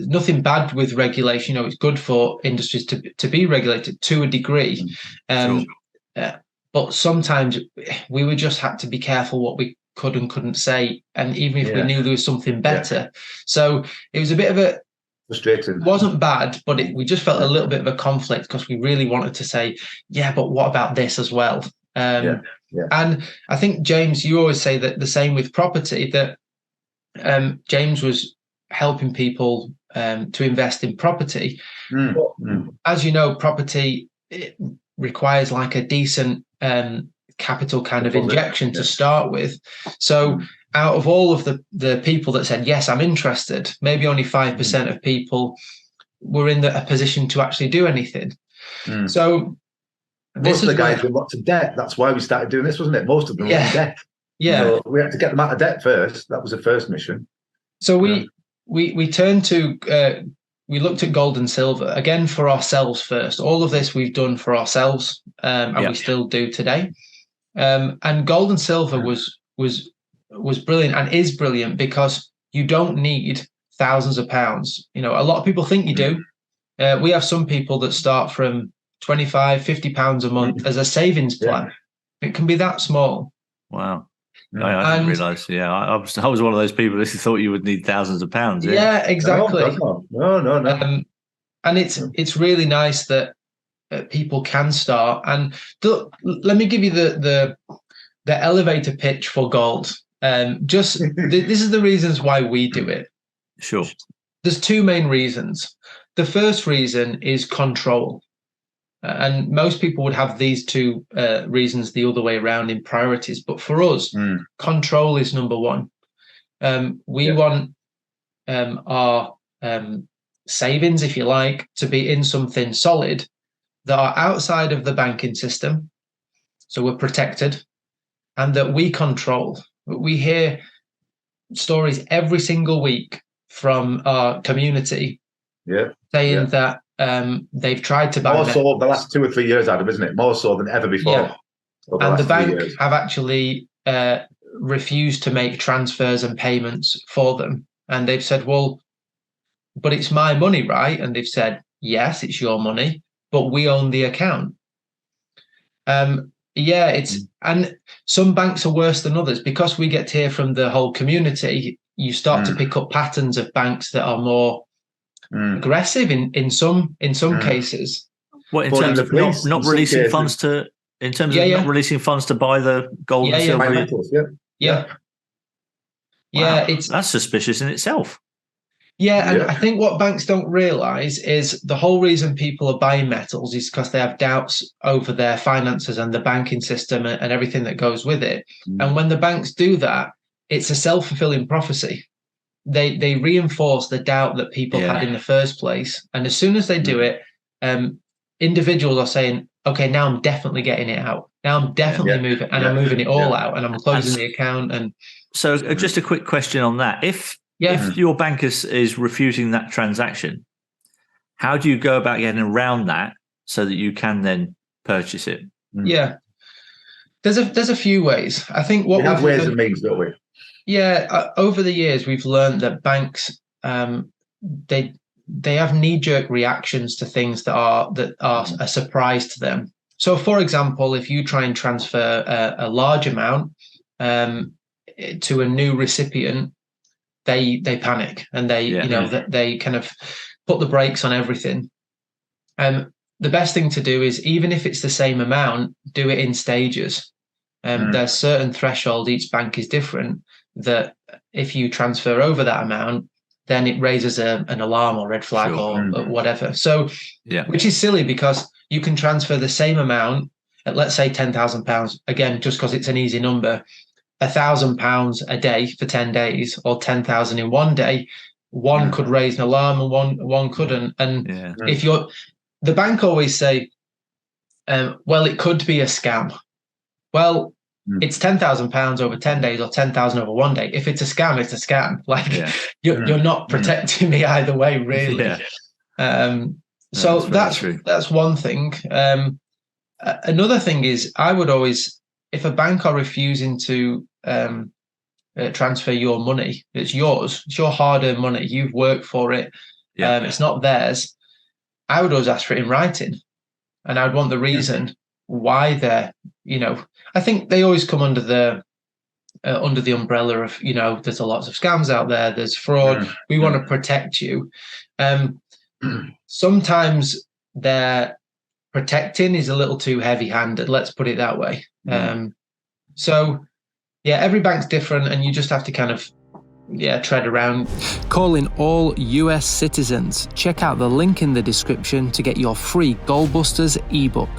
nothing bad with regulation. It's good for industries to be regulated to a degree. Sure. But sometimes we would just have to be careful what we could and couldn't say. And even if we knew there was something better. So it was a bit of a frustrating. It wasn't bad, but we just felt a little bit of a conflict because we really wanted to say, but what about this as well? And I think, James, you always say that the same with property, that James was helping people to invest in property. As you know, property requires like a decent capital kind of injection to start with. So out of all of the people that said, yes, I'm interested, maybe only 5% of people were in a position to actually do anything. So most of the guys were lots of debt. That's why we started doing this, wasn't it? Most of them were in debt. Yeah. So we had to get them out of debt first. That was the first mission. So we turned to, we looked at gold and silver, again, for ourselves first. All of this we've done for ourselves, and we still do today. And gold and silver was brilliant and is brilliant because you don't need thousands of pounds. A lot of people think you do. We have some people that start from 25, 50 pounds a month as a savings plan. It can be that small. Wow. I didn't realise. I was one of those people who thought you would need thousands of pounds. Yeah, exactly. No. And it's really nice that people can start. And let me give you the elevator pitch for gold. This is the reasons why we do it. Sure. There's two main reasons. The first reason is control. And most people would have these two reasons the other way around in priorities. But for us, control is number one. We want our savings, if you like, to be in something solid that are outside of the banking system. So we're protected and that we control. We hear stories every single week from our community saying that they've tried to buy more so the last 2 or 3 years, Adam, isn't it? More so than ever before. And the bank have actually refused to make transfers and payments for them. And they've said, well, but it's my money, right? And they've said, yes, it's your money, but we own the account. And some banks are worse than others because we get to hear from the whole community. You start to pick up patterns of banks that are more aggressive in some cases. What, in terms of not releasing funds to not releasing funds to buy the gold and silver? Wow. That's suspicious in itself. And I think what banks don't realise is the whole reason people are buying metals is because they have doubts over their finances and the banking system and everything that goes with it. And when the banks do that, it's a self-fulfilling prophecy. They reinforce the doubt that people had in the first place. And as soon as they do it, individuals are saying, okay, now I'm definitely getting it out. Now I'm definitely moving, and I'm moving it all out, and I'm closing the account. And so just a quick question on that. If your bank is refusing that transaction, how do you go about getting around that so that you can then purchase it? There's a few ways. I think we have ways and means, don't we? Over the years, we've learned that banks they have knee-jerk reactions to things that are a surprise to them. So, for example, if you try and transfer a large amount to a new recipient, they panic and they kind of put the brakes on everything. The best thing to do is, even if it's the same amount, do it in stages. There's certain threshold, each bank is different, that if you transfer over that amount, then it raises an alarm or red flag or whatever. So, which is silly because you can transfer the same amount at, let's say, £10,000, again, just because it's an easy number, £1,000 a day for 10 days or 10,000 in one day. One could raise an alarm and one couldn't. And if the bank always say, well, it could be a scam. Well, it's £10,000 over 10 days or 10,000 over one day. If it's a scam, it's a scam. You're not protecting me either way, really. So that's one thing. Another thing is, I would always, if a bank are refusing to transfer your money, it's yours. It's your hard-earned money. You've worked for it. it's not theirs, I would always ask for it in writing, and I would want the reason why they're, I think they always come under the umbrella of, there's a lots of scams out there, there's fraud, we want to protect you. Sometimes their protecting is a little too heavy-handed, let's put it that way. So every bank's different, and you just have to kind of tread around. Calling all US citizens. Check out the link in the description to get your free Goalbusters ebook.